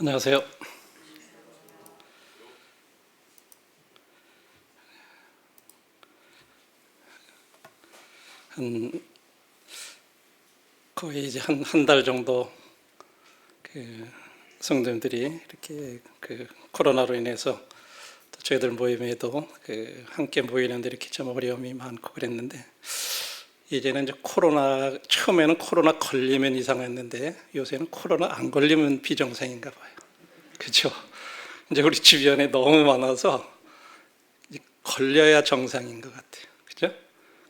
안녕하세요. 한 거의 이제 한 달 정도 성도님들이 이렇게 코로나로 인해서 또 저희들 모임에도 함께 모이는데 이렇게 좀 어려움이 많고 그랬는데, 이제는 이제 처음에는 코로나 걸리면 이상했는데 요새는 코로나 안 걸리면 비정상인가 봐요. 그렇죠? 이제 우리 주변에 너무 많아서 걸려야 정상인 것 같아요. 그죠?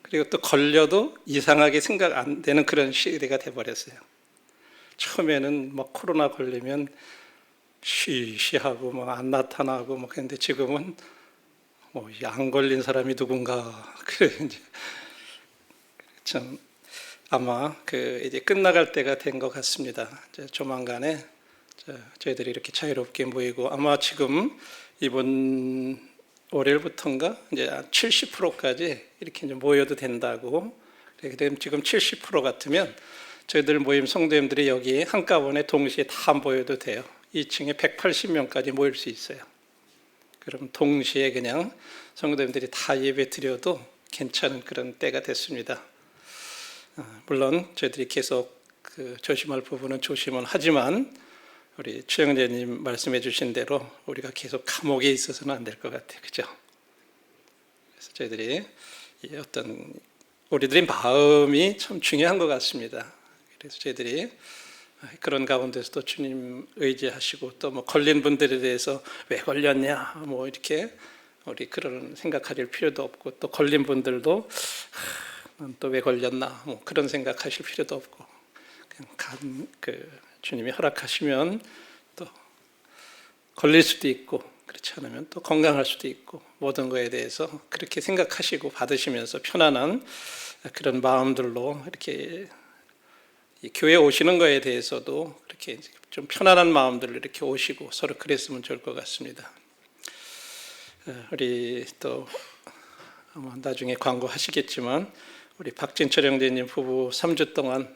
그리고 또 걸려도 이상하게 생각 안 되는 그런 시대가 돼버렸어요. 처음에는 뭐 코로나 걸리면 쉬쉬하고 뭐 안 나타나고 뭐 그런데 지금은 뭐 안 걸린 사람이 누군가 그래 이제 참 아마 이제 끝나갈 때가 된 것 같습니다. 이제 조만간에 저희들이 이렇게 자유롭게 모이고 아마 지금 이번 월요일부터인가 이제 70%까지 이렇게 이제 모여도 된다고. 그럼 지금 70% 같으면 저희들 모임 성도님들이 여기 한꺼번에 동시에 다 모여도 돼요. 2층에 180명까지 모일 수 있어요. 그럼 동시에 그냥 성도님들이 다 예배 드려도 괜찮은 그런 때가 됐습니다. 물론 저희들이 계속 조심할 부분은 조심은 하지만 우리 최영재님 말씀해 주신 대로 우리가 계속 감옥에 있어서는 안 될 것 같아요. 그죠? 그래서 저희들이 우리들의 마음이 참 중요한 것 같습니다. 그래서 저희들이 그런 가운데서도 주님 의지하시고 또 뭐 걸린 분들에 대해서 왜 걸렸냐 뭐 이렇게 우리 그런 생각할 필요도 없고, 또 걸린 분들도 난 또 왜 걸렸나 뭐 그런 생각하실 필요도 없고, 그냥 주님이 허락하시면 또 걸릴 수도 있고 그렇지 않으면 또 건강할 수도 있고, 모든 거에 대해서 그렇게 생각하시고 받으시면서 편안한 그런 마음들로 이렇게 교회 오시는 거에 대해서도 그렇게 좀 편안한 마음들로 이렇게 오시고 서로 그랬으면 좋을 것 같습니다. 우리 또 아마 나중에 광고하시겠지만 우리 박진철 형제님 부부 3주 동안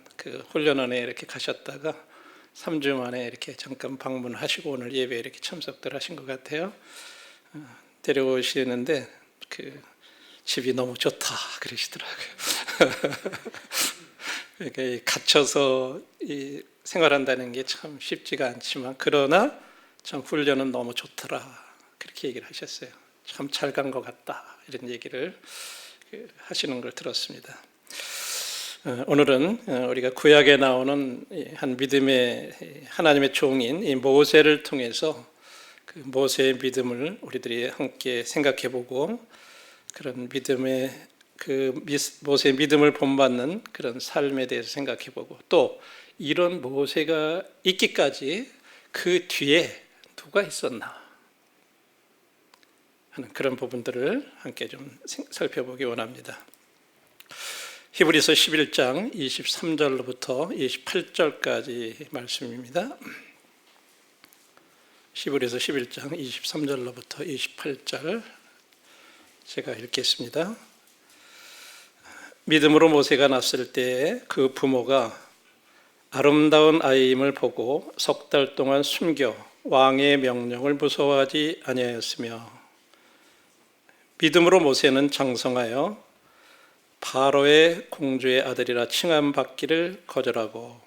훈련원에 이렇게 가셨다가 3주 만에 이렇게 잠깐 방문하시고 오늘 예배에 이렇게 참석들 하신 것 같아요. 데려오시는데 집이 너무 좋다 그러시더라고요. 그러니까 갇혀서 생활한다는 게 참 쉽지가 않지만 그러나 참 훈련은 너무 좋더라 그렇게 얘기를 하셨어요. 참 잘 간 것 같다 이런 얘기를 하시는 걸 들었습니다. 오늘은 우리가 구약에 나오는 한 믿음의 하나님의 종인 이 모세를 통해서 모세의 믿음을 우리들이 함께 생각해보고, 그런 모세의 믿음을 본받는 그런 삶에 대해서 생각해보고, 또 이런 모세가 있기까지 그 뒤에 누가 있었나 하는 그런 부분들을 함께 좀 살펴보기 원합니다. 히브리서 11장 23절로부터 28절까지 말씀입니다. 히브리서 11장 23절로부터 28절 제가 읽겠습니다. 믿음으로 모세가 났을 때 그 부모가 아름다운 아이임을 보고 석 달 동안 숨겨 왕의 명령을 무서워하지 아니하였으며, 믿음으로 모세는 장성하여 바로의 공주의 아들이라 칭함받기를 거절하고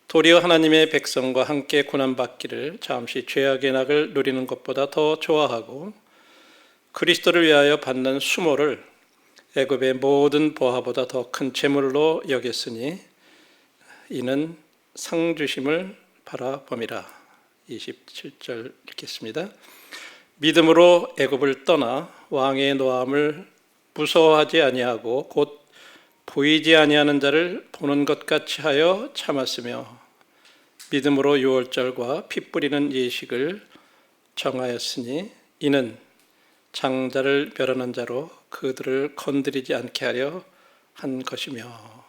도리어 하나님의 백성과 함께 고난받기를 잠시 죄악의 낙을 누리는 것보다 더 좋아하고 그리스도를 위하여 받는 수모를 애굽의 모든 보화보다 더 큰 재물로 여겼으니 이는 상 주심을 바라봄이라. 27절 읽겠습니다. 믿음으로 애굽을 떠나 왕의 노함을 무서워하지 아니하고 곧 보이지 아니하는 자를 보는 것 같이 하여 참았으며, 믿음으로 유월절과 피 뿌리는 예식을 정하였으니 이는 장자를 멸하는 자로 그들을 건드리지 않게 하려 한 것이며.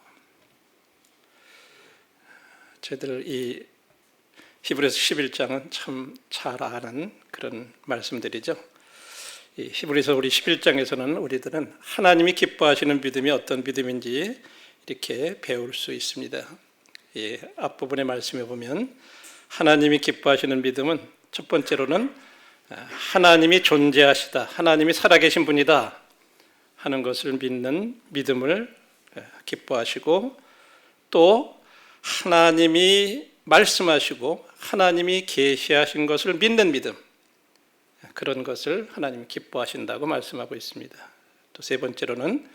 저희들 이 히브리서 11장은 참 잘 아는 그런 말씀들이죠. 이 히브리서 우리 11장에서는 우리들은 하나님이 기뻐하시는 믿음이 어떤 믿음인지 이렇게 배울 수 있습니다. 앞부분의 말씀에 보면 하나님이 기뻐하시는 믿음은 첫 번째로는 하나님이 존재하시다, 하나님이 살아계신 분이다 하는 것을 믿는 믿음을 기뻐하시고, 또 하나님이 말씀하시고 하나님이 계시하신 것을 믿는 믿음, 그런 것을 하나님이 기뻐하신다고 말씀하고 있습니다. 또 세 번째로는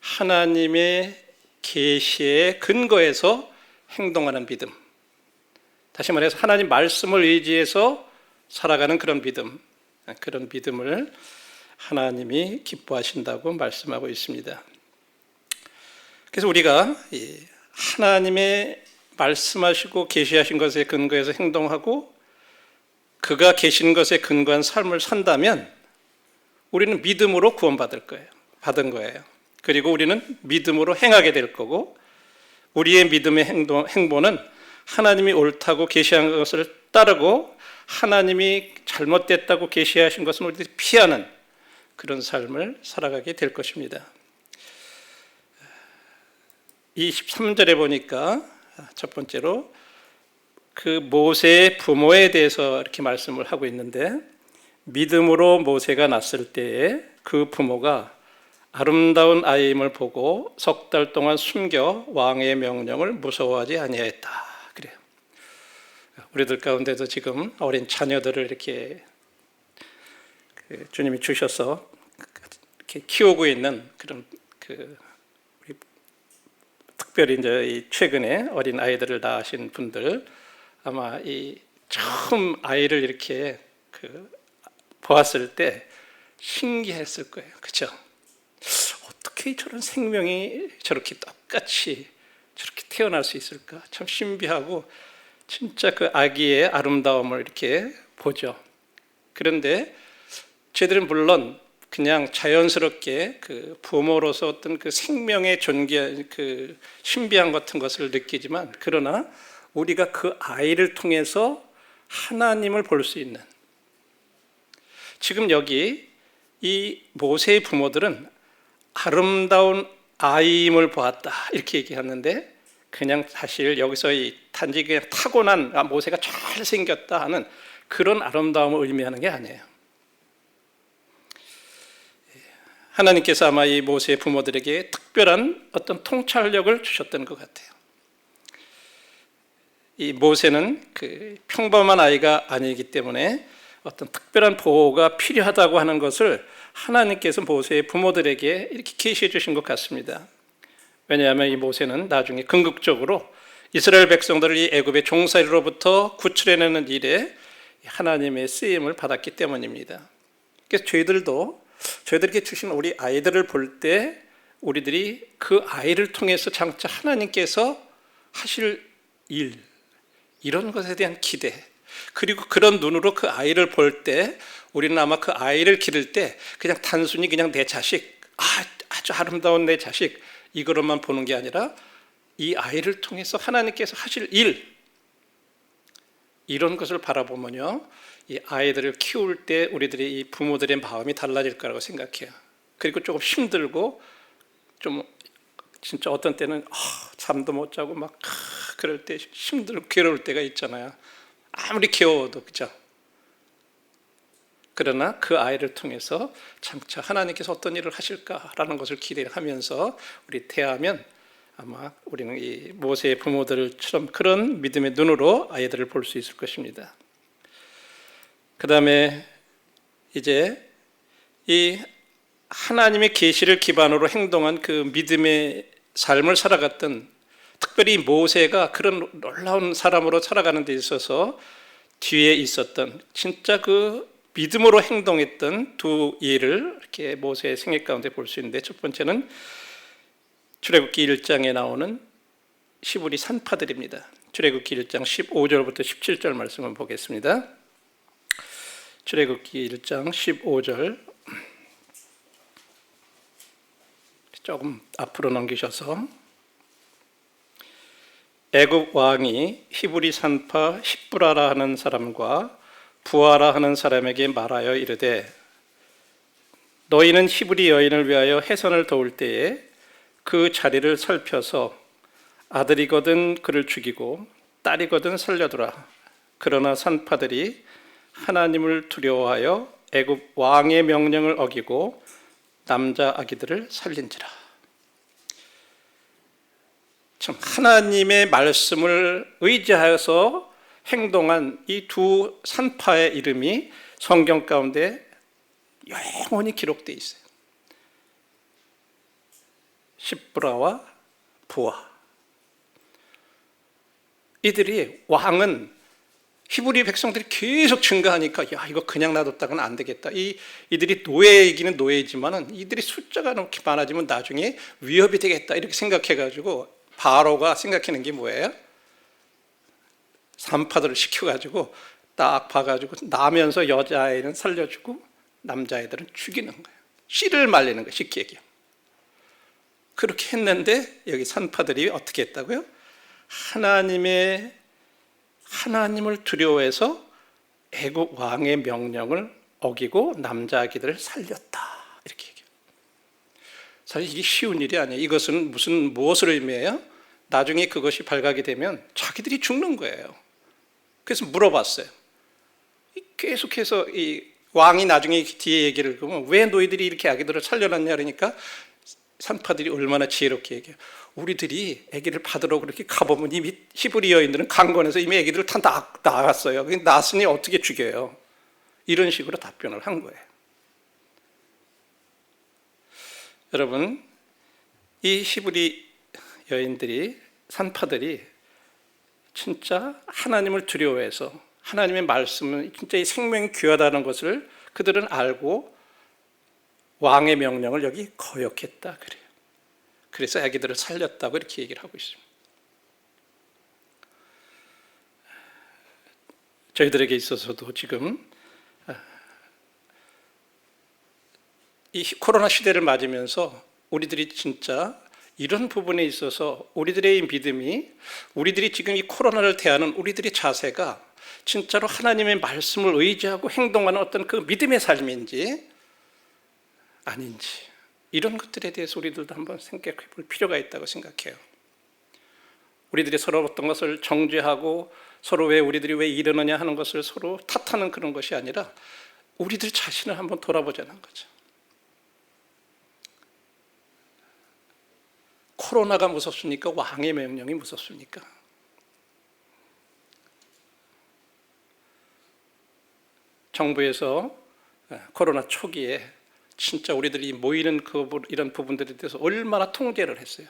하나님의 계시의 근거에서 행동하는 믿음, 다시 말해서 하나님 말씀을 의지해서 살아가는 그런 믿음, 그런 믿음을 하나님이 기뻐하신다고 말씀하고 있습니다. 그래서 우리가 하나님의 말씀하시고 계시하신 것에 근거해서 행동하고 그가 계신 것에 근거한 삶을 산다면 우리는 믿음으로 받은 거예요. 그리고 우리는 믿음으로 행하게 될 거고, 우리의 믿음의 행보는 하나님이 옳다고 계시한 것을 따르고 하나님이 잘못됐다고 계시하신 것은 우리들이 피하는 그런 삶을 살아가게 될 것입니다. 23절에 보니까 첫 번째로 그 모세의 부모에 대해서 이렇게 말씀을 하고 있는데, 믿음으로 모세가 낳았을 때에 그 부모가 아름다운 아이임을 보고 석 달 동안 숨겨 왕의 명령을 무서워하지 아니하였다, 그래요. 우리들 가운데도 지금 어린 자녀들을 이렇게 주님이 주셔서 이렇게 키우고 있는 그런 우리 특별히 이제 이 최근에 어린 아이들을 낳으신 분들, 아마 이 처음 아이를 이렇게 보았을 때 신기했을 거예요, 그렇죠? 어떻게 저런 생명이 저렇게 똑같이 저렇게 태어날 수 있을까? 참 신비하고 진짜 그 아기의 아름다움을 이렇게 보죠. 그런데 저희들은 물론 그냥 자연스럽게 그 부모로서 어떤 그 생명의 그 신비함 같은 것을 느끼지만, 그러나 우리가 그 아이를 통해서 하나님을 볼 수 있는, 지금 여기 이 모세의 부모들은 아름다운 아이임을 보았다 이렇게 얘기하는데, 그냥 사실 여기서 단지 그냥 타고난 모세가 잘생겼다 하는 그런 아름다움을 의미하는 게 아니에요. 하나님께서 아마 이 모세의 부모들에게 특별한 어떤 통찰력을 주셨던 것 같아요. 이 모세는 그 평범한 아이가 아니기 때문에 어떤 특별한 보호가 필요하다고 하는 것을 하나님께서 모세의 부모들에게 이렇게 계시해 주신 것 같습니다. 왜냐하면 이 모세는 나중에 궁극적으로 이스라엘 백성들을 이 애굽의 종살이로부터 구출해내는 일에 하나님의 쓰임을 받았기 때문입니다. 그래서 저희들에게 주신 우리 아이들을 볼 때 우리들이 그 아이를 통해서 장차 하나님께서 하실 일, 이런 것에 대한 기대, 그리고 그런 눈으로 그 아이를 볼 때 우리는 아마 그 아이를 기를 때 그냥 단순히 그냥 내 자식, 아주 아름다운 내 자식, 이거로만 보는 게 아니라 이 아이를 통해서 하나님께서 하실 일, 이런 것을 바라보면요, 이 아이들을 키울 때 우리들이 이 부모들의 마음이 달라질 거라고 생각해요. 그리고 조금 힘들고 좀 진짜 어떤 때는 잠도 못 자고 막 그럴 때 힘들고 괴로울 때가 있잖아요. 아무리 귀여워도, 그죠? 그러나 그 아이를 통해서 장차 하나님께서 어떤 일을 하실까라는 것을 기대하면서 우리 대하면 아마 우리는 이 모세의 부모들처럼 그런 믿음의 눈으로 아이들을 볼 수 있을 것입니다. 그 다음에 이제 이 하나님의 계시를 기반으로 행동한 그 믿음의 삶을 살아갔던, 특별히 모세가 그런 놀라운 사람으로 살아가는 데 있어서 뒤에 있었던 진짜 그 믿음으로 행동했던 두 예를 이렇게 모세의 생애 가운데 볼 수 있는데, 첫 번째는 출애굽기 1장에 나오는 시브리 산파들입니다. 출애굽기 1장 15절부터 17절 말씀을 보겠습니다. 출애굽기 1장 15절 조금 앞으로 넘기셔서, 애굽 왕이 히브리 산파 십브라라 하는 사람과 부하라 하는 사람에게 말하여 이르되, 너희는 히브리 여인을 위하여 해선을 도울 때에 그 자리를 살펴서 아들이거든 그를 죽이고 딸이거든 살려두라. 그러나 산파들이 하나님을 두려워하여 애굽 왕의 명령을 어기고 남자 아기들을 살린지라. 참, 하나님의 말씀을 의지하여서 행동한 이 두 산파의 이름이 성경 가운데 영원히 기록되어 있어요. 십브라와 부아. 이들이, 왕은 히브리 백성들이 계속 증가하니까 야, 이거 그냥 놔뒀다가는 안 되겠다. 이들이 노예이기는 노예이지만은 이들이 숫자가 너무 많아지면 나중에 위협이 되겠다 이렇게 생각해가지고 바로가 생각하는 게 뭐예요? 산파들을 시켜가지고 딱 봐가지고 나면서 여자아이는 살려주고 남자아이들은 죽이는 거예요. 씨를 말리는 거예요. 쉽게 얘기해요. 그렇게 했는데 여기 산파들이 어떻게 했다고요? 하나님을 두려워해서 애굽 왕의 명령을 어기고 남자 아기들을 살렸다 이렇게 얘기해요. 사실 이게 쉬운 일이 아니에요. 이것은 무엇을 의미해요? 나중에 그것이 발각이 되면 자기들이 죽는 거예요. 그래서 물어봤어요. 계속해서 이 왕이 나중에 뒤에 얘기를 보면 왜 너희들이 이렇게 아기들을 살려놨냐 그러니까 산파들이 얼마나 지혜롭게 얘기해요. 우리들이 아기를 받으러 그렇게 가보면 이미 히브리 여인들은 강권에서 이미 아기들을 다 낳았어요. 낳았으니 어떻게 죽여요? 이런 식으로 답변을 한 거예요. 여러분, 이 히브리 여인들이, 산파들이 진짜 하나님을 두려워해서 하나님의 말씀은 진짜 이 생명이 귀하다는 것을 그들은 알고 왕의 명령을 여기 거역했다 그래요. 그래서 아기들을 살렸다고 이렇게 얘기를 하고 있습니다. 저희들에게 있어서도 지금 이 코로나 시대를 맞으면서 우리들이 진짜 이런 부분에 있어서 우리들의 믿음이, 우리들이 지금 이 코로나를 대하는 우리들의 자세가 진짜로 하나님의 말씀을 의지하고 행동하는 어떤 그 믿음의 삶인지 아닌지, 이런 것들에 대해서 우리들도 한번 생각해 볼 필요가 있다고 생각해요. 우리들이 서로 어떤 것을 정죄하고 서로 우리들이 왜 이러느냐 하는 것을 서로 탓하는 그런 것이 아니라 우리들 자신을 한번 돌아보자는 거죠. 코로나가 무섭습니까? 왕의 명령이 무섭습니까? 정부에서 코로나 초기에 진짜 우리들이 모이는 이런 부분들에 대해서 얼마나 통제를 했어요.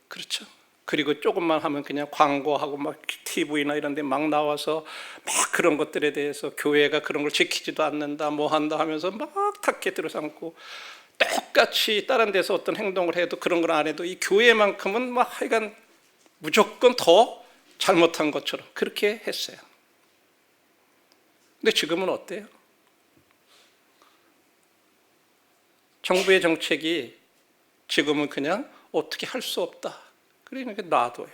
그렇죠? 그리고 조금만 하면 그냥 광고하고 막 TV나 이런 데 막 나와서 막 그런 것들에 대해서 교회가 그런 걸 지키지도 않는다 뭐 한다 하면서 막 탁게 들어삼고, 똑같이 다른 데서 어떤 행동을 해도 그런 걸 안 해도 이 교회만큼은 막 하여간 무조건 더 잘못한 것처럼 그렇게 했어요. 근데 지금은 어때요? 정부의 정책이 지금은 그냥 어떻게 할 수 없다. 그러니까 놔둬요.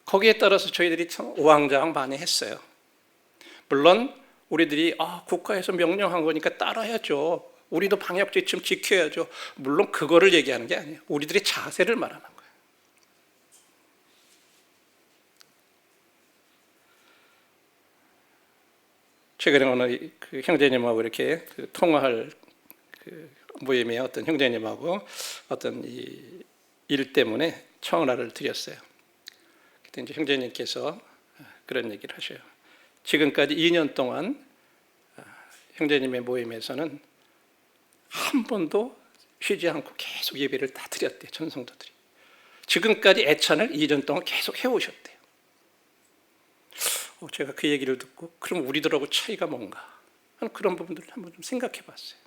거기에 따라서 저희들이 참 우왕좌왕 많이 했어요. 물론 우리들이 국가에서 명령한 거니까 따라야죠. 우리도 방역 지침 지켜야죠. 물론 그거를 얘기하는 게 아니에요. 우리들의 자세를 말하는 거예요. 최근에 오늘 그 형제님하고 이렇게 통화할 모임에 어떤 형제님하고 어떤 일 때문에 청화를 드렸어요. 그때 이제 형제님께서 그런 얘기를 하셔요. 지금까지 2년 동안 형제님의 모임에서는 한 번도 쉬지 않고 계속 예배를 다 드렸대요. 전성도들이. 지금까지 애찬을 2년 동안 계속 해오셨대요. 제가 그 얘기를 듣고 그럼 우리들하고 차이가 뭔가 하는 그런 부분들을 한번 좀 생각해 봤어요.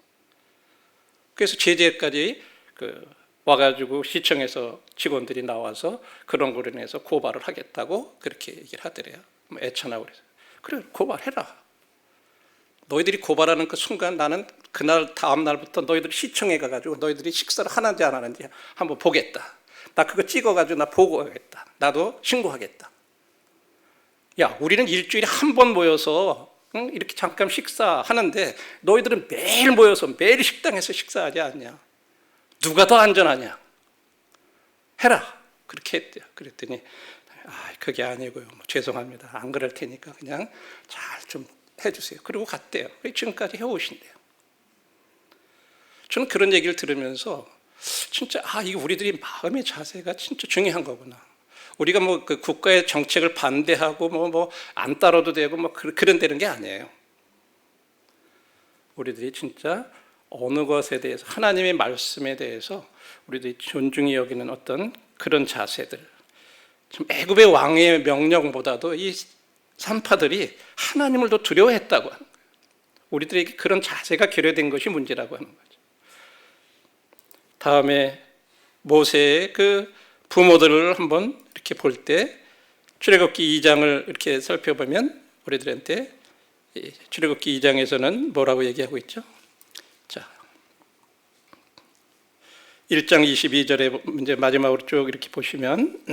그래서 제재까지 와가지고 시청에서 직원들이 나와서 그런 거로 인해서 고발을 하겠다고 그렇게 얘기를 하더래요. 애찬하고 그래서 그래 고발해라. 너희들이 고발하는 그 순간 나는 그날 다음 날부터 너희들이 시청에 가가지고 너희들이 식사를 하는지 안 하는지 한번 보겠다. 나 그거 찍어가지고 나 보고하겠다. 나도 신고하겠다. 야, 우리는 일주일에 한 번 모여서 이렇게 잠깐 식사하는데 너희들은 매일 모여서 매일 식당에서 식사하지 않냐? 누가 더 안전하냐? 해라. 그렇게 했대요. 그랬더니 그게 아니고요. 죄송합니다. 안 그럴 테니까 그냥 잘 좀 해주세요. 그리고 갔대요. 지금까지 해오신대요. 저는 그런 얘기를 들으면서 진짜 이거 우리들이 마음의 자세가 진짜 중요한 거구나. 우리가 그 국가의 정책을 반대하고 안 따라도 되고 그런 되는 게 아니에요. 우리들이 진짜 어느 것에 대해서 하나님의 말씀에 대해서 우리들이 존중히 여기는 어떤 그런 자세들. 지금 애굽의 왕의 명령보다도 이 산파들이 하나님을 더 두려워했다고 하는 거예요. 우리들에게 그런 자세가 결여된 것이 문제라고 하는 거죠. 다음에 모세의 그 부모들을 한번 이렇게 볼 때 출애굽기 2장을 이렇게 살펴보면 우리들한테 출애굽기 2장에서는 뭐라고 얘기하고 있죠? 자, 1장 22절에 이제 마지막으로 쭉 이렇게 보시면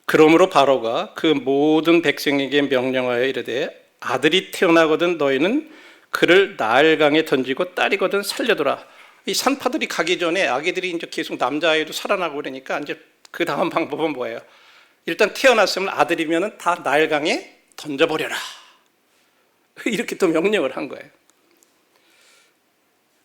그러므로 바로가 그 모든 백성에게 명령하여 이르되 아들이 태어나거든 너희는 그를 나일강에 던지고 딸이거든 살려두라. 이 산파들이 가기 전에 아기들이 이제 계속 남자아이도 살아나고 그러니까 이제 그 다음 방법은 뭐예요? 일단 태어났으면 아들이면은 다 나일강에 던져버려라. 이렇게 또 명령을 한 거예요.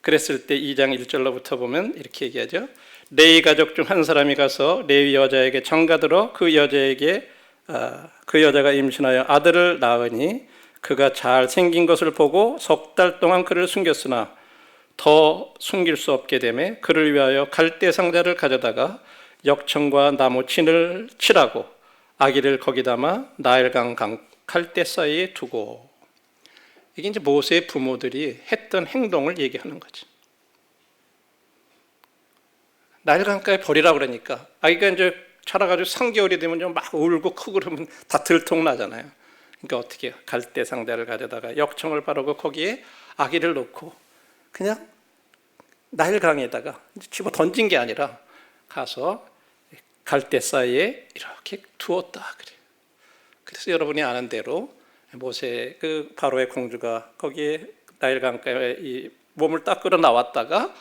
그랬을 때 2장 1절로부터 보면 이렇게 얘기하죠. 레위 가족 중 한 사람이 가서 레위 여자에게 장가들어 그 여자가 임신하여 아들을 낳으니 그가 잘 생긴 것을 보고 3달 동안 그를 숨겼으나 더 숨길 수 없게 되매 그를 위하여 갈대 상자를 가져다가 역청과 나무 친을 칠하고 아기를 거기 담아 나일강 갈대 사이에 두고. 이게 이제 모세의 부모들이 했던 행동을 얘기하는 거죠. 나일강가에 버리라 그러니까 아기가 이제 자라가지고 3개월이 되면 좀 막 울고 크고 그러면 다 들통나잖아요. 그러니까 어떻게 해요? 갈대 상자를 가져다가 역청을 바르고 거기에 아기를 넣고 그냥 나일강에다가 집어 던진 게 아니라 가서 갈대 사이에 이렇게 두었다 그래요. 그래서 여러분이 아는 대로 모세 그 바로의 공주가 거기에 나일강가에 이 몸을 딱 끌어 나왔다가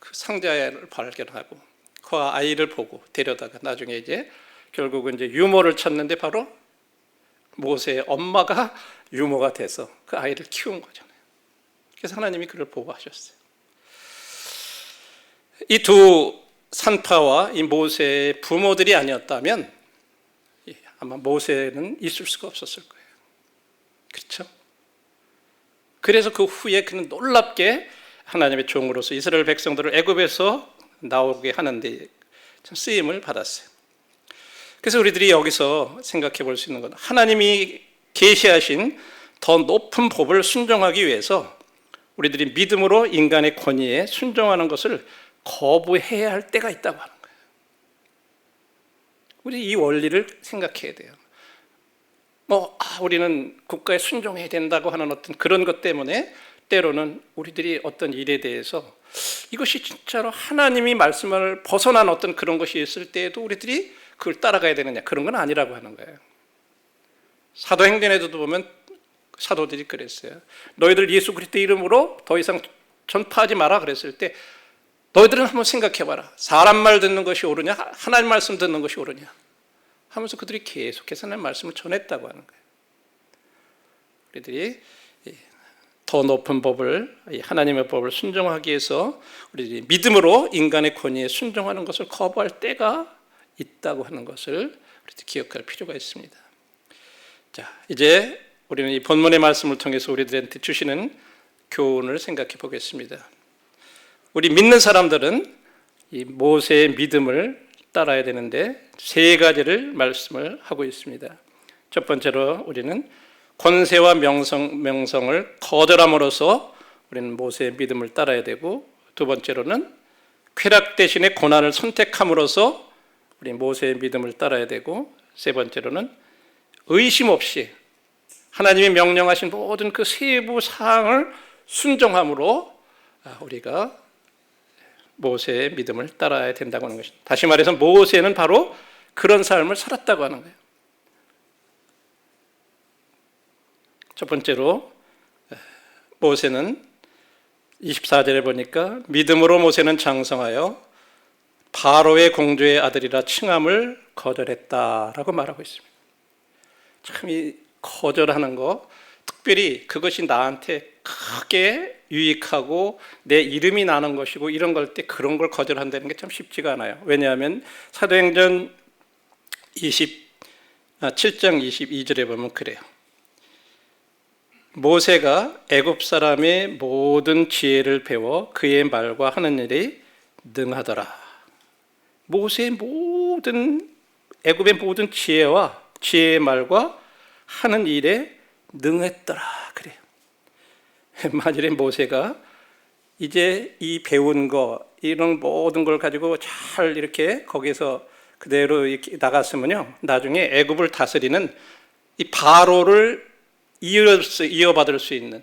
그 상자를 발견하고 그 아이를 보고 데려다가 나중에 이제 결국은 이제 유모를 찾는데 바로 모세의 엄마가 유모가 돼서 그 아이를 키운 거잖아요. 그래서 하나님이 그를 보호하셨어요. 이 두 산파와 이 모세의 부모들이 아니었다면 아마 모세는 있을 수가 없었을 거예요. 그렇죠? 그래서 그 후에 그는 놀랍게 하나님의 종으로서 이스라엘 백성들을 애굽에서 나오게 하는데 참 쓰임을 받았어요. 그래서 우리들이 여기서 생각해 볼 수 있는 건 하나님이 계시하신 더 높은 법을 순종하기 위해서 우리들이 믿음으로 인간의 권위에 순종하는 것을 거부해야 할 때가 있다고 하는 거예요. 우리 이 원리를 생각해야 돼요. 우리는 국가에 순종해야 된다고 하는 어떤 그런 것 때문에 때로는 우리들이 어떤 일에 대해서 이것이 진짜로 하나님이 말씀을 벗어난 어떤 그런 것이 있을 때에도 우리들이 그걸 따라가야 되느냐, 그런 건 아니라고 하는 거예요. 사도행전에도 보면 사도들이 그랬어요. 너희들 예수 그리스도 이름으로 더 이상 전파하지 마라 그랬을 때 너희들은 한번 생각해봐라. 사람 말 듣는 것이 옳으냐, 하나님 말씀 듣는 것이 옳으냐 하면서 그들이 계속해서 하나님 말씀을 전했다고 하는 거예요. 우리들이 더 높은 법을, 하나님의 법을 순종하기 위해서 우리들이 믿음으로 인간의 권위에 순종하는 것을 거부할 때가 있다고 하는 것을 우리들이 기억할 필요가 있습니다. 자, 이제 우리는 이 본문의 말씀을 통해서 우리들한테 주시는 교훈을 생각해 보겠습니다. 우리 믿는 사람들은 이 모세의 믿음을 따라야 되는데 세 가지를 말씀을 하고 있습니다. 첫 번째로 우리는 권세와 명성을 거절함으로써 우리는 모세의 믿음을 따라야 되고, 두 번째로는 쾌락 대신에 고난을 선택함으로써 우리 모세의 믿음을 따라야 되고, 세 번째로는 의심 없이 하나님이 명령하신 모든 그 세부 사항을 순종함으로 우리가 모세의 믿음을 따라야 된다고 하는 것입니다. 다시 말해서 모세는 바로 그런 삶을 살았다고 하는 거예요. 첫 번째로 모세는 24절에 보니까 믿음으로 모세는 장성하여 바로의 공주의 아들이라 칭함을 거절했다라고 말하고 있습니다. 참 이 거절하는 거, 특별히 그것이 나한테 크게 유익하고 내 이름이 나는 것이고 이런 걸 때 그런 걸 거절한다는 게 참 쉽지가 않아요. 왜냐하면 사도행전 7장 22절에 보면 그래요. 모세가 애굽 사람의 모든 지혜를 배워 그의 말과 하는 일이 능하더라. 모세의 모든 애굽의 모든 지혜와 지혜의 말과 하는 일에 능했더라 그래요. 만일에 모세가 이제 이 배운 거 이런 모든 걸 가지고 잘 이렇게 거기서 그대로 이렇게 나갔으면요, 나중에 애굽을 다스리는 이 바로를 이어받을 수 있는,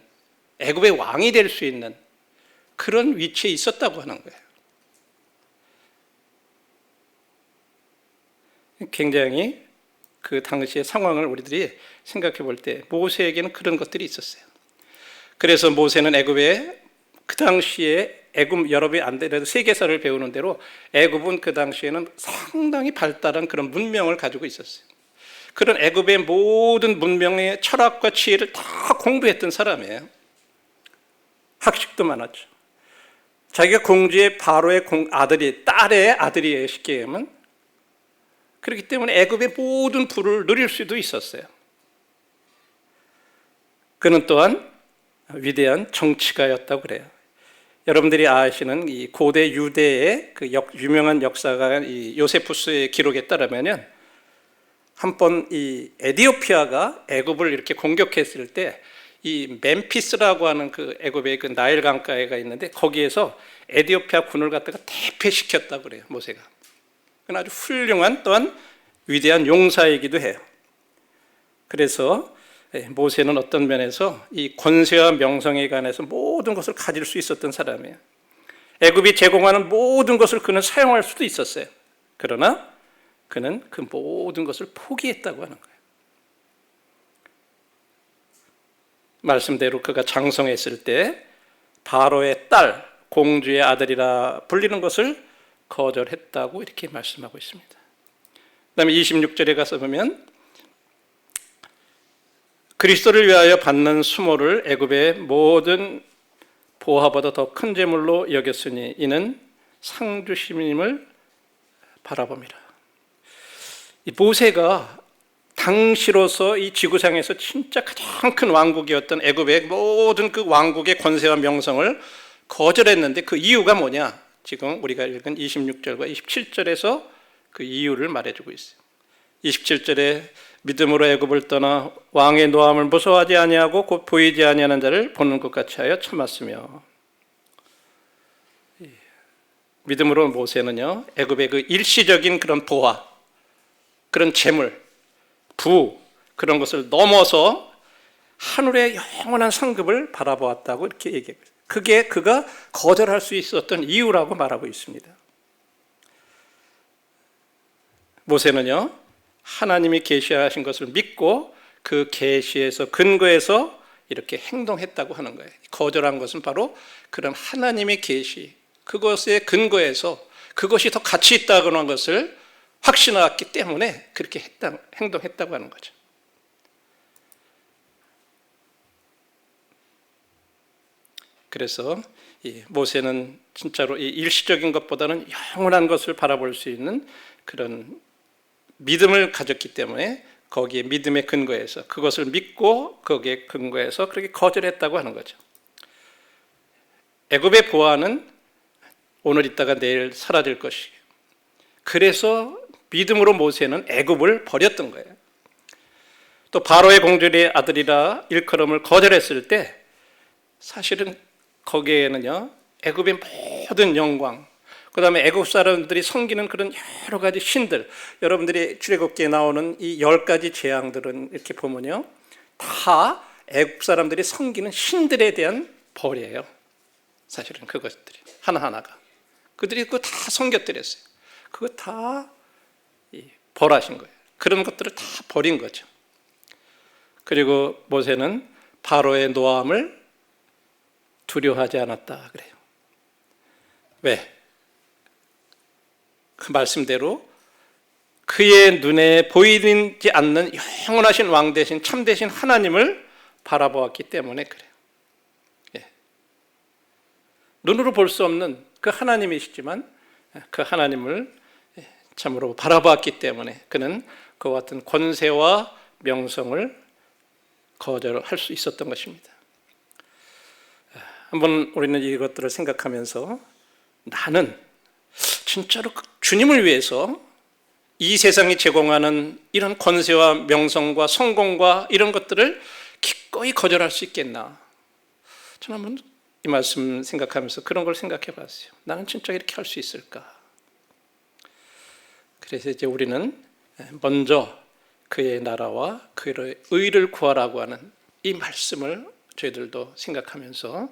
애굽의 왕이 될 수 있는 그런 위치에 있었다고 하는 거예요. 굉장히 그 당시의 상황을 우리들이 생각해 볼 때 모세에게는 그런 것들이 있었어요. 그래서 모세는 애굽에 그 당시에 애굽 여러분이 안 되더라도 세계사를 배우는 대로 애굽은 그 당시에는 상당히 발달한 그런 문명을 가지고 있었어요. 그런 애굽의 모든 문명의 철학과 지혜를 다 공부했던 사람이에요. 학식도 많았죠. 자기가 공주의 바로의 딸의 아들이에요, 쉽게 얘기하면. 그렇기 때문에 애굽의 모든 부를 누릴 수도 있었어요. 그는 또한 위대한 정치가였다고 그래요. 여러분들이 아시는 이 고대 유대의 그 유명한 역사가 이 요세푸스의 기록에 따르면은 한 번 이 에티오피아가 애굽을 이렇게 공격했을 때 이 멤피스라고 하는 그 애굽의 그 나일 강가가 있는데 거기에서 에티오피아 군을 갖다가 대패시켰다고 그래요, 모세가. 그건 아주 훌륭한 또한 위대한 용사이기도 해요. 그래서 모세는 어떤 면에서 이 권세와 명성에 관해서 모든 것을 가질 수 있었던 사람이에요. 애굽이 제공하는 모든 것을 그는 사용할 수도 있었어요. 그러나 그는 그 모든 것을 포기했다고 하는 거예요. 말씀대로 그가 장성했을 때 바로의 딸, 공주의 아들이라 불리는 것을 거절했다고 이렇게 말씀하고 있습니다. 그다음에 26절에 가서 보면 그리스도를 위하여 받는 수모를 애굽의 모든 보화보다 더 큰 재물로 여겼으니 이는 상주심임을 바라봅니다. 이 모세가 당시로서 이 지구상에서 진짜 가장 큰 왕국이었던 애굽의 모든 그 왕국의 권세와 명성을 거절했는데 그 이유가 뭐냐? 지금 우리가 읽은 26절과 27절에서 그 이유를 말해주고 있어요. 27절에 믿음으로 애굽을 떠나 왕의 노함을 무서워하지 아니하고 곧 보이지 아니하는 자를 보는 것 같이 하여 참았으며, 믿음으로 모세는요 애굽의 그 일시적인 그런 보화, 그런 재물, 부 그런 것을 넘어서 하늘의 영원한 상급을 바라보았다고 이렇게 얘기해요. 그게 그가 거절할 수 있었던 이유라고 말하고 있습니다. 모세는요 하나님이 계시하신 것을 믿고 그 계시에서 근거해서 이렇게 행동했다고 하는 거예요. 거절한 것은 바로 그런 하나님의 계시, 그것에 근거해서 그것이 더 가치 있다고 하는 것을 확신하기 때문에 그렇게 행동했다고 하는 거죠. 그래서 이 모세는 진짜로 이 일시적인 것보다는 영원한 것을 바라볼 수 있는 그런 믿음을 가졌기 때문에 거기에 믿음의 근거에서 그것을 믿고 거기에 근거해서 그렇게 거절했다고 하는 거죠. 애굽의 보화는 오늘 있다가 내일 사라질 것이에요. 그래서 믿음으로 모세는 애굽을 버렸던 거예요. 또 바로의 공주의 아들이라 일컬음을 거절했을 때 사실은 거기에는요 애굽의 모든 영광, 그 다음에 애굽 사람들이 섬기는 그런 여러 가지 신들, 여러분들이 출애굽기에 나오는 이 10가지 재앙들은 이렇게 보면요 다 애굽 사람들이 섬기는 신들에 대한 벌이에요. 사실은 그것들이 하나하나가 그들이 그거 다 섬겼더랬어요. 그거 다 벌하신 거예요. 그런 것들을 다 버린 거죠. 그리고 모세는 바로의 노함을 두려워하지 않았다 그래요. 왜? 그 말씀대로 그의 눈에 보이지 않는 영원하신 왕 대신 참 대신 하나님을 바라보았기 때문에 그래요. 예. 눈으로 볼 수 없는 그 하나님이시지만 그 하나님을 참으로 바라보았기 때문에 그는 그와 같은 권세와 명성을 거절할 수 있었던 것입니다. 한번 우리는 이것들을 생각하면서 나는 진짜로 주님을 위해서 이 세상이 제공하는 이런 권세와 명성과 성공과 이런 것들을 기꺼이 거절할 수 있겠나? 저는 한번 이 말씀 생각하면서 그런 걸 생각해 봤어요. 나는 진짜 이렇게 할 수 있을까? 그래서 이제 우리는 먼저 그의 나라와 그의 의를 구하라고 하는 이 말씀을 저희들도 생각하면서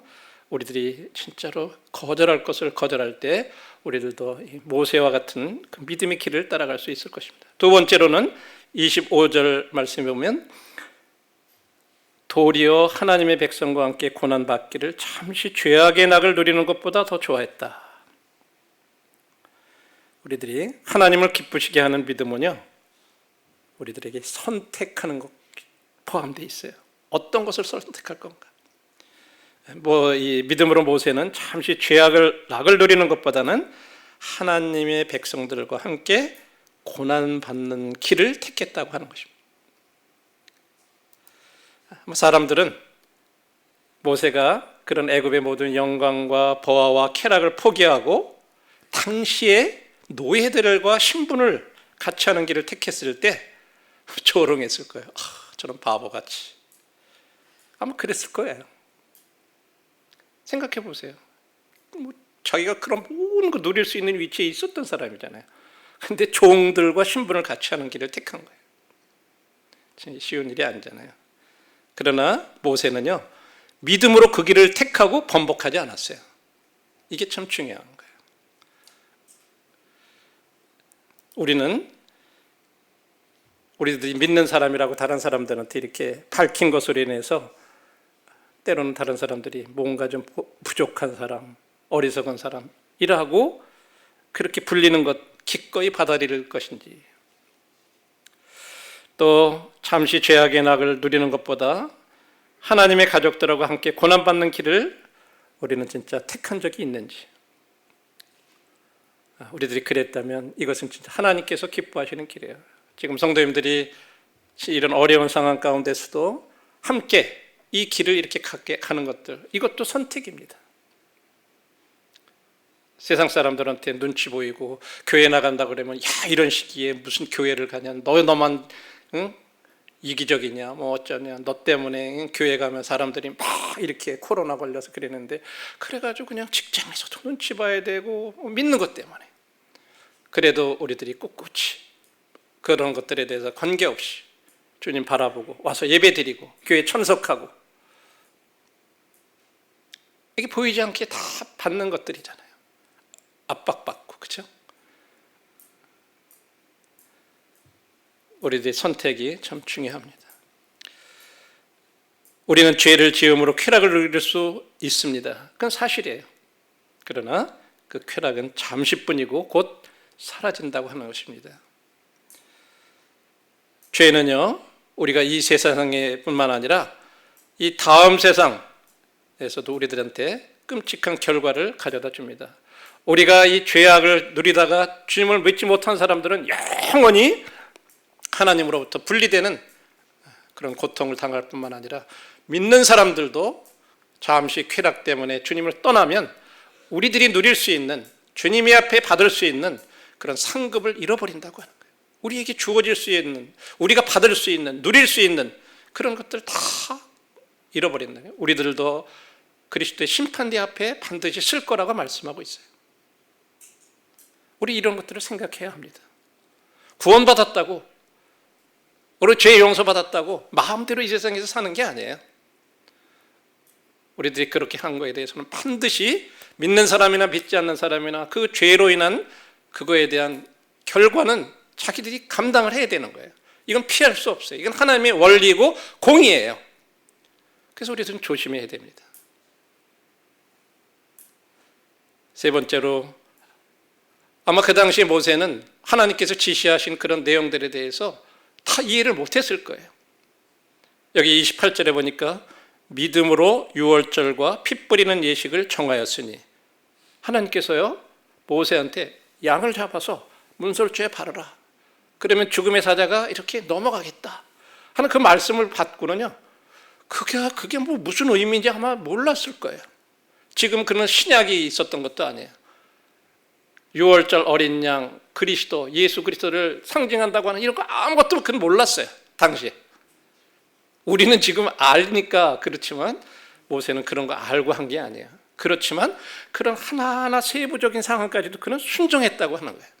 우리들이 진짜로 거절할 것을 거절할 때 우리들도 모세와 같은 그 믿음의 길을 따라갈 수 있을 것입니다. 두 번째로는 25절 말씀에 보면 도리어 하나님의 백성과 함께 고난받기를 잠시 죄악의 낙을 누리는 것보다 더 좋아했다. 우리들이 하나님을 기쁘시게 하는 믿음은요, 우리들에게 선택하는 것 포함되어 있어요. 어떤 것을 선택할 건가? 이 믿음으로 모세는 잠시 죄악을 낙을 누리는 것보다는 하나님의 백성들과 함께 고난받는 길을 택했다고 하는 것입니다. 사람들은 모세가 그런 애굽의 모든 영광과 보화와 쾌락을 포기하고 당시의 노예들과 신분을 같이 하는 길을 택했을 때 조롱했을 거예요. 저런 바보같이. 아마 그랬을 거예요. 생각해 보세요. 자기가 그런 모든 거 누릴 수 있는 위치에 있었던 사람이잖아요. 근데 종들과 신분을 같이 하는 길을 택한 거예요. 쉬운 일이 아니잖아요. 그러나 모세는요, 믿음으로 그 길을 택하고 번복하지 않았어요. 이게 참 중요한 거예요. 우리들이 믿는 사람이라고 다른 사람들한테 이렇게 밝힌 것으로 인해서 때로는 다른 사람들이 뭔가 좀 부족한 사람, 어리석은 사람 이라고 그렇게 불리는 것 기꺼이 받아들일 것인지, 또 잠시 죄악의 낙을 누리는 것보다 하나님의 가족들하고 함께 고난받는 길을 우리는 진짜 택한 적이 있는지, 우리들이 그랬다면 이것은 진짜 하나님께서 기뻐하시는 길이에요. 지금 성도님들이 이런 어려운 상황 가운데서도 함께 이 길을 이렇게 가는 것들, 이것도 선택입니다. 세상 사람들한테 눈치 보이고 교회 나간다 그러면 야, 이런 시기에 무슨 교회를 가냐, 너만 응? 이기적이냐, 뭐 어쩌냐, 너 때문에 교회 가면 사람들이 막 이렇게 코로나 걸려서 그랬는데, 그래가지고 그냥 직장에서도 눈치 봐야 되고 믿는 것 때문에. 그래도 우리들이 꿋꿋이 그런 것들에 대해서 관계없이 주님 바라보고 와서 예배드리고 교회 참석하고, 이게 보이지 않게 다 받는 것들이잖아요. 압박받고, 그렇죠? 우리들의 선택이 참 중요합니다. 우리는 죄를 지음으로 쾌락을 누릴 수 있습니다. 그건 사실이에요. 그러나 그 쾌락은 잠시뿐이고 곧 사라진다고 하는 것입니다. 죄는요, 우리가 이 세상에 뿐만 아니라 이 다음 세상에서도 우리들한테 끔찍한 결과를 가져다 줍니다. 우리가 이 죄악을 누리다가 주님을 믿지 못한 사람들은 영원히 하나님으로부터 분리되는 그런 고통을 당할 뿐만 아니라, 믿는 사람들도 잠시 쾌락 때문에 주님을 떠나면 우리들이 누릴 수 있는, 주님의 앞에 받을 수 있는 그런 상급을 잃어버린다고 하는 거예요. 우리에게 주어질 수 있는, 우리가 받을 수 있는, 누릴 수 있는 그런 것들 다 잃어버린다는 거예요. 우리들도 그리스도의 심판대 앞에 반드시 쓸 거라고 말씀하고 있어요. 우리 이런 것들을 생각해야 합니다. 구원받았다고, 우리 죄 용서받았다고 마음대로 이 세상에서 사는 게 아니에요. 우리들이 그렇게 한 거에 대해서는 반드시 믿는 사람이나 믿지 않는 사람이나 그 죄로 인한 그거에 대한 결과는 자기들이 감당을 해야 되는 거예요. 이건 피할 수 없어요. 이건 하나님의 원리고 공의예요. 그래서 우리들은 조심해야 됩니다. 세 번째로 아마 그 당시에 모세는 하나님께서 지시하신 그런 내용들에 대해서 다 이해를 못했을 거예요. 여기 28절에 보니까 믿음으로 유월절과 피 뿌리는 예식을 정하였으니, 하나님께서요 모세한테 양을 잡아서 문설주에 바르라, 그러면 죽음의 사자가 이렇게 넘어가겠다 하는 그 말씀을 받고는요, 그게 뭐 무슨 의미인지 아마 몰랐을 거예요. 지금 그런 신약이 있었던 것도 아니에요. 유월절 어린 양, 그리스도, 예수 그리스도를 상징한다고 하는 이런 거 아무것도 그건 몰랐어요, 당시에. 우리는 지금 알니까 그렇지만 모세는 그런 거 알고 한 게 아니에요. 그렇지만 그런 하나하나 세부적인 상황까지도 그는 순종했다고 하는 거예요.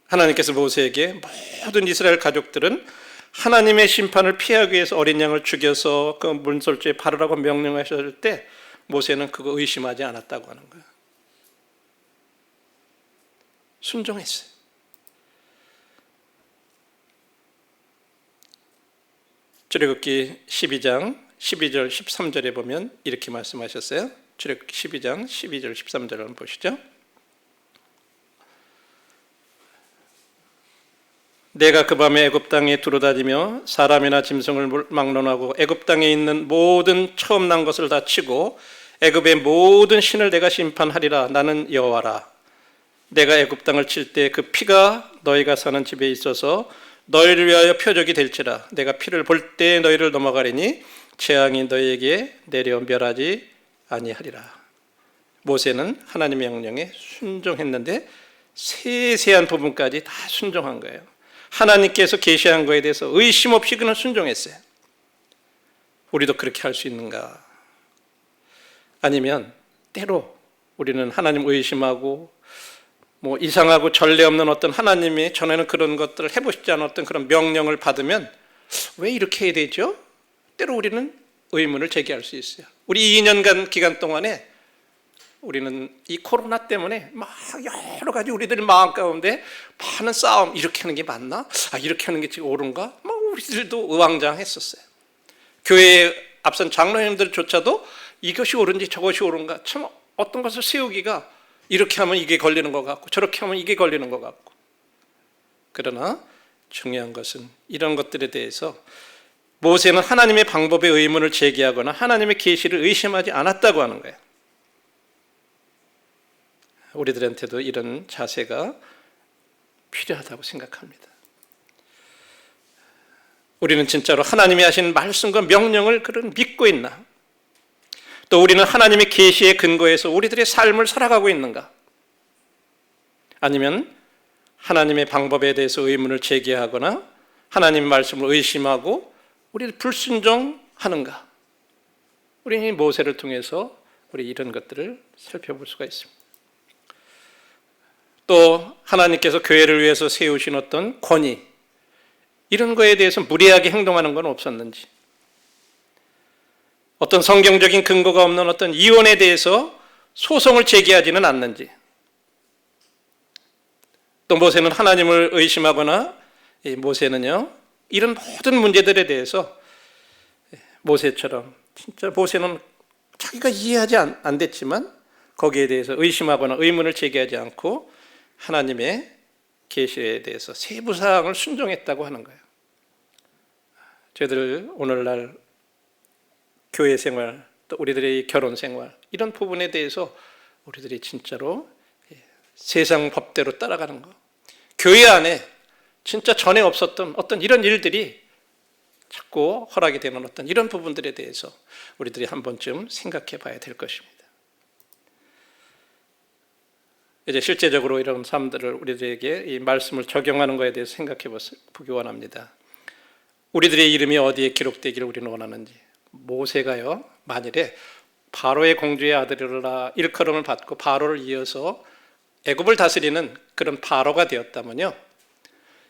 하나님께서 모세에게 모든 이스라엘 가족들은 하나님의 심판을 피하기 위해서 어린 양을 죽여서 그 문설주에 바르라고 명령하셨을 때 모세는 그거 의심하지 않았다고 하는 거예요. 순종했어요. 출애굽기 12장 12절 13절에 보면 이렇게 말씀하셨어요. 출애굽기 12장 12절 13절을 한번 보시죠. 내가 그 밤에 애굽 땅에 두루다니며 사람이나 짐승을 막론하고 애굽 땅에 있는 모든 처음 난 것을 다 치고 애굽의 모든 신을 내가 심판하리라. 나는 여호와라. 내가 애굽 땅을 칠 때 그 피가 너희가 사는 집에 있어서 너희를 위하여 표적이 될지라. 내가 피를 볼 때 너희를 넘어가리니 재앙이 너희에게 내려 멸하지 아니하리라. 모세는 하나님의 명령에 순종했는데 세세한 부분까지 다 순종한 거예요. 하나님께서 계시한 거에 대해서 의심 없이 그는 순종했어요. 우리도 그렇게 할 수 있는가? 아니면 때로 우리는 하나님 의심하고 뭐 이상하고 전례 없는 어떤 하나님이 전에는 그런 것들을 해보시지 않은 어떤 그런 명령을 받으면 왜 이렇게 해야 되죠? 때로 우리는 의문을 제기할 수 있어요. 우리 2년간 기간 동안에 우리는 이 코로나 때문에 막 여러 가지 우리들 마음 가운데 많은 싸움, 이렇게 하는 게 맞나? 이렇게 하는 게 지금 옳은가? 막 우리들도 의왕장했었어요. 교회에 앞선 장로님들조차도 이것이 옳은지 저것이 옳은가, 참 어떤 것을 세우기가 이렇게 하면 이게 걸리는 것 같고 저렇게 하면 이게 걸리는 것 같고. 그러나 중요한 것은 이런 것들에 대해서 모세는 하나님의 방법에 의문을 제기하거나 하나님의 계시를 의심하지 않았다고 하는 거예요. 우리들한테도 이런 자세가 필요하다고 생각합니다. 우리는 진짜로 하나님이 하신 말씀과 명령을 그런 믿고 있나? 또 우리는 하나님의 계시에 근거해서 우리들의 삶을 살아가고 있는가? 아니면 하나님의 방법에 대해서 의문을 제기하거나 하나님 말씀을 의심하고 우리를 불순종하는가? 우리는 모세를 통해서 우리 이런 것들을 살펴볼 수가 있습니다. 또 하나님께서 교회를 위해서 세우신 어떤 권위, 이런 거에 대해서 무리하게 행동하는 건 없었는지, 어떤 성경적인 근거가 없는 어떤 이혼에 대해서 소송을 제기하지는 않는지, 또 모세는 하나님을 의심하거나 모세는요 이런 모든 문제들에 대해서 모세처럼 진짜 모세는 자기가 이해하지 안 됐지만 거기에 대해서 의심하거나 의문을 제기하지 않고 하나님의 계시에 대해서 세부 사항을 순종했다고 하는 거예요. 저희들 오늘날 교회 생활, 또 우리들의 결혼 생활, 이런 부분에 대해서 우리들이 진짜로 세상 법대로 따라가는 거, 교회 안에 진짜 전에 없었던 어떤 이런 일들이 자꾸 허락이 되는 어떤 이런 부분들에 대해서 우리들이 한 번쯤 생각해 봐야 될 것입니다. 이제 실제적으로 이런 사람들을 우리들에게 이 말씀을 적용하는 것에 대해서 생각해 보기 원합니다. 우리들의 이름이 어디에 기록되기를 우리는 원하는지. 모세가요, 만일에 바로의 공주의 아들이라 일컬음을 받고 바로를 이어서 애굽을 다스리는 그런 바로가 되었다면요,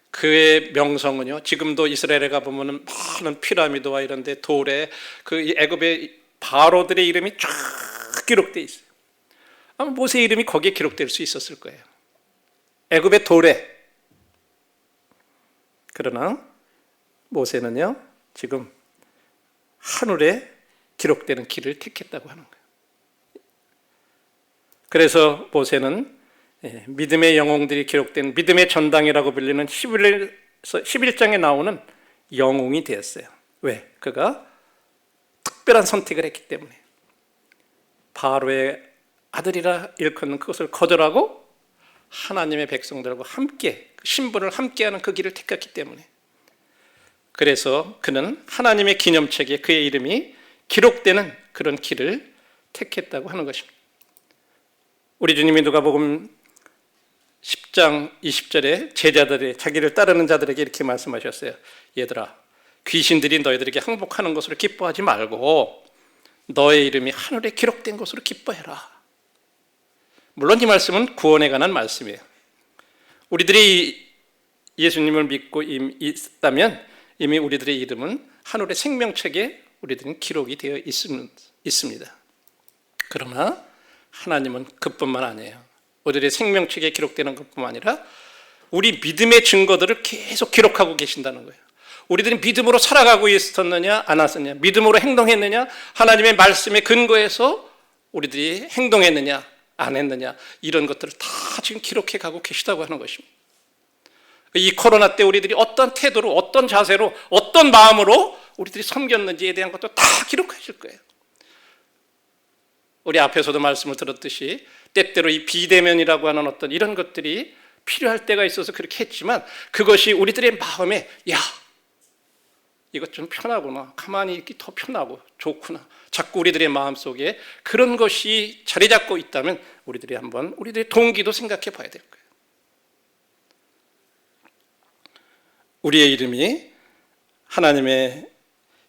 그의 명성은요, 지금도 이스라엘에 가보면 많은 피라미드와 이런 데 돌에 그 애굽의 바로들의 이름이 쫙 기록되어 있어요. 아마 모세의 이름이 거기에 기록될 수 있었을 거예요. 애굽의 돌에. 그러나 모세는요 지금 하늘에 기록되는 길을 택했다고 하는 거예요. 그래서 모세는 믿음의 영웅들이 기록된 믿음의 전당이라고 불리는 11장에 나오는 영웅이 되었어요. 왜? 그가 특별한 선택을 했기 때문에. 바로의 아들이라 일컫는 그것을 거절하고 하나님의 백성들과 함께 신분을 함께하는 그 길을 택했기 때문에. 그래서 그는 하나님의 기념책에 그의 이름이 기록되는 그런 길을 택했다고 하는 것입니다. 우리 주님이 누가복음 10장 20절에 제자들의 자기를 따르는 자들에게 이렇게 말씀하셨어요. 얘들아, 귀신들이 너희들에게 항복하는 것으로 기뻐하지 말고 너의 이름이 하늘에 기록된 것으로 기뻐해라. 물론 이 말씀은 구원에 관한 말씀이에요. 우리들이 예수님을 믿고 있다면 이미 우리들의 이름은 하늘의 생명책에 우리들은 기록이 되어 있습니다. 그러나 하나님은 그뿐만 아니에요. 우리들의 생명책에 기록되는 것뿐만 아니라 우리 믿음의 증거들을 계속 기록하고 계신다는 거예요. 우리들이 믿음으로 살아가고 있었느냐 안 왔었느냐, 믿음으로 행동했느냐, 하나님의 말씀에 근거해서 우리들이 행동했느냐 안 했느냐, 이런 것들을 다 지금 기록해 가고 계시다고 하는 것입니다. 이 코로나 때 우리들이 어떤 태도로, 어떤 자세로, 어떤 마음으로 우리들이 섬겼는지에 대한 것도 다 기록하실 거예요. 우리 앞에서도 말씀을 들었듯이 때때로 이 비대면이라고 하는 어떤 이런 것들이 필요할 때가 있어서 그렇게 했지만, 그것이 우리들의 마음에 야, 이것 좀 편하구나, 가만히 있기 더 편하고 좋구나, 자꾸 우리들의 마음속에 그런 것이 자리 잡고 있다면 우리들이 한번 우리들의 동기도 생각해 봐야 될 거예요. 우리의 이름이 하나님의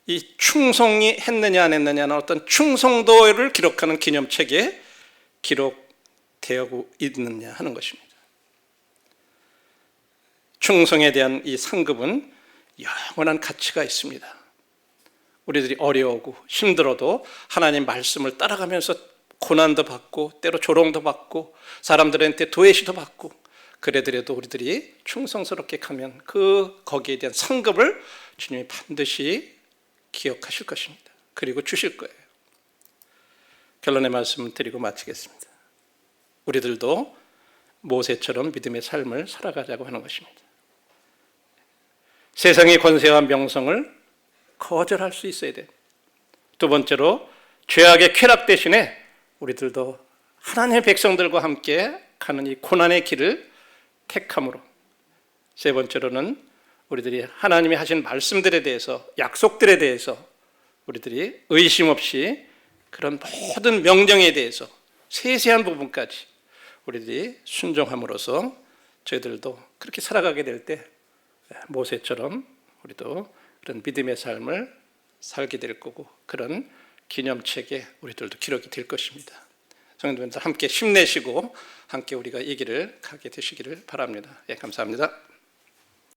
이 충성이 했느냐 안 했느냐는 어떤 충성도를 기록하는 기념책에 기록되어 있느냐 하는 것입니다. 충성에 대한 이 상급은 영원한 가치가 있습니다. 우리들이 어려우고 힘들어도 하나님 말씀을 따라가면서 고난도 받고 때로 조롱도 받고 사람들한테 도외시도 받고 그래더라도 우리들이 충성스럽게 가면 거기에 대한 상급을 주님이 반드시 기억하실 것입니다. 그리고 주실 거예요. 결론의 말씀을 드리고 마치겠습니다. 우리들도 모세처럼 믿음의 삶을 살아가자고 하는 것입니다. 세상의 권세와 명성을 거절할 수 있어야 돼요. 두 번째로 죄악의 쾌락 대신에 우리들도 하나님의 백성들과 함께 가는 이 고난의 길을 택함으로, 세 번째로는 우리들이 하나님이 하신 말씀들에 대해서, 약속들에 대해서 우리들이 의심 없이 그런 모든 명령에 대해서 세세한 부분까지 우리들이 순종함으로써 저희들도 그렇게 살아가게 될 때 모세처럼 우리도 그런 믿음의 삶을 살게 될 거고, 그런 기념책에 우리들도 기록이 될 것입니다. 성도님들 함께 힘내시고 함께 우리가 이 길을 가게 되시기를 바랍니다. 예, 감사합니다.